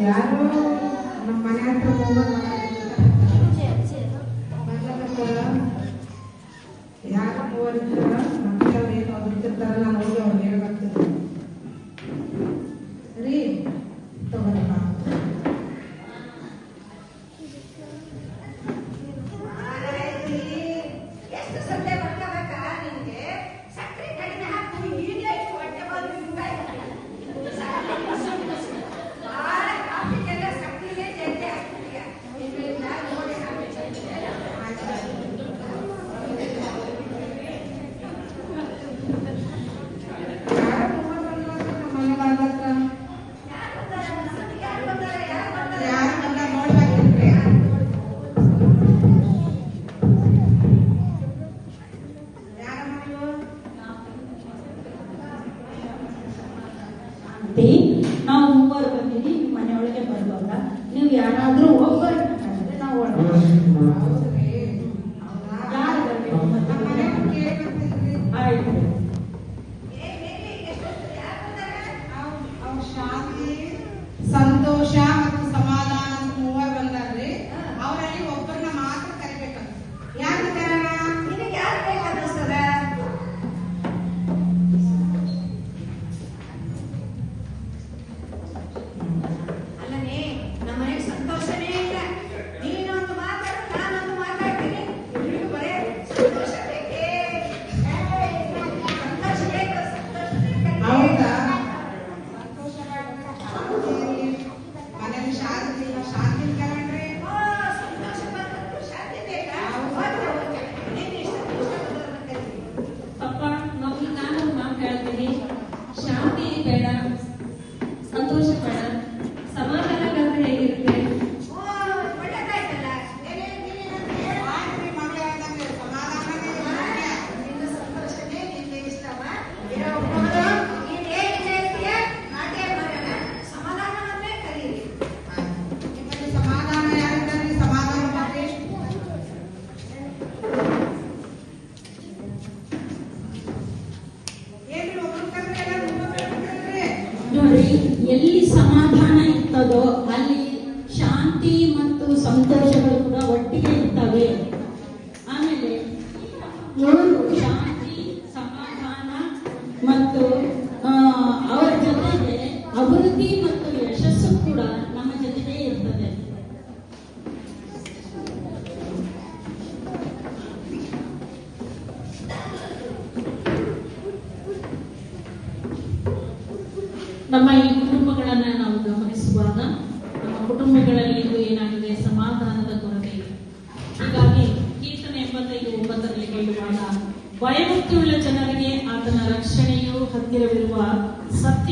ಯಾರು ನಮ್ಮ ಮನೆ ಹತ್ರ ಯಾರು ಮೂವರಿರ್ತಾರ ಮಕ್ಕಳು ಏನು ಅವ್ರಿರ್ತಾರಲ್ಲ ಹೋಗಿ ಅವ್ರಿಗೆ ಹೇಳ್ಬಾರ್ತಿದ್ರು ರೀ ತಗೋರಪ್ಪ. ನಾವು ಮೂವರು ಬಂದಿದ್ದೀವಿ, ನಿಮ್ಮ ಮನೆಯೊಳಗೆ ಬರುವಾಗ ನೀವು ಯಾರಾದ್ರೂ ಒಬ್ಬರು ನಾವು ಆಯ್ತು. ಶಾಂತಿ, ಸಂತೋಷ ಮತ್ತು ಸಮಾಧಾನ ಅಂತ ಮೂವರು ಬಂದಾರ್ರಿ. ಅವರಲ್ಲಿ ಒಬ್ಬರನ್ನ ಮಾತ್ರ ಕರಿಬೇಕಂತ. ಯಾರು ಕರೆಯೋಣ? ನಿನಗೆ ಯಾರು ಬೇಕನ್ನಿಸ್ತದ? ಅಲ್ಲನೇ ನಮ್ಮ ಮನೆಗೆ ಸಂತೋಷನೇ ಇಲ್ಲ. ನೀನೊಂದು ಮಾತಾಡು, ನಾನೊಂದು ಮಾತಾಡ್ತೀನಿ. ಎಲ್ರಿಗೂ ಬರೇ ಸಂತೋಷ ಬೇಕೇ. ಸಂತೋಷ ಬೇಕು, ಸಂತೋಷ ಬೇಕು. ಹೌದಾ? ಮನೇಲಿ ಶಾಂತಿ ಇಲ್ಲ, ಶಾಂತಿ ಕರಣ್ರಿ. ಸಂತೋಷ ಬಂದದ್ದು ಶಾಂತಿ ಬೇಕಾ? ನೀನು ಇಷ್ಟ ಕರೀತೀನಿ. ಪಪ್ಪ ನಾನು ಮಾತು ಹೇಳ್ತೀನಿ, ಶಾಂತಿ ಬೇಡ, ಸಂತೋಷ ಬೇಡ, ಸಮಾಧಾನಗಾದ್ರೆ ಹೇಗಿರುತ್ತೆ? ಒಳ್ಳೆದಾಯ್ತಲ್ಲ. ಮಾಡ್ರಿ ಮಗಳೇ ಅಂದಂಗೆ ಸಮಾಧಾನನೇ ಮುಖ್ಯ. ನಿನ್ನ ಸಂತೋಷನೇ ನಿನ್ಗೆ ಇಷ್ಟವ. ಇರೋ ಒಬ್ಬರು ನೀನ್ ಏನ್ ಹೇಳ್ತೀಯ ಅದೇ ಬರೋಣ. ಸಮಾಧಾನವನ್ನೇ ಕಲೀರಿ. ನಿಮ್ಮಲ್ಲಿ ಸಮಾಧಾನ ಯಾರಿದ್ದಾರೆ? ಸಮಾಧಾನ ಮಾಡ್ರಿ. ಏನ್ರಿ ಒಬ್ರು ಕರೆದ್ರೆ ಎಲ್ಲರೂ ಒಬ್ಬೊಬ್ರು ಕರೆದ್ರೆ? ನೋಡಿ, ಎಲ್ಲಿ ಸಮಾಧಾನ ಇರ್ತದೋ ಅಲ್ಲಿ ಶಾಂತಿ ಮತ್ತು ಸಂತೋಷಗಳು ಕೂಡ ಒಟ್ಟಿಗೆ ಇರ್ತವೆ. ಆಮೇಲೆ ಇವರು ಶಾಂತಿ, ಸಮಾಧಾನ ಮತ್ತು ಅವರ ಜೊತೆಗೆ ಅಭಿವೃದ್ಧಿ ಮತ್ತು ಯಶಸ್ಸು ಕೂಡ ನಮ್ಮ ಜೊತೆಗೆ ಇರ್ತದೆ. ನಮ್ಮ ಈ ಕುಟುಂಬಗಳನ್ನ ನಾವು ಗಮನಿಸುವಾಗ ನಮ್ಮ ಕುಟುಂಬಗಳಲ್ಲಿ ಇದು ಏನಾಗಿದೆ, ಸಮಾಧಾನದ ಕೊರತೆ ಇದೆ. ಹೀಗಾಗಿ ಕೀರ್ತನೆ 85:9 ಹೇಳುವಾಗ ಭಯಭಕ್ತಿಯುಳ್ಳ ಜನರಿಗೆ ಆತನ ರಕ್ಷಣೆಯು ಹತ್ತಿರವಿರುವ ಸತ್ಯ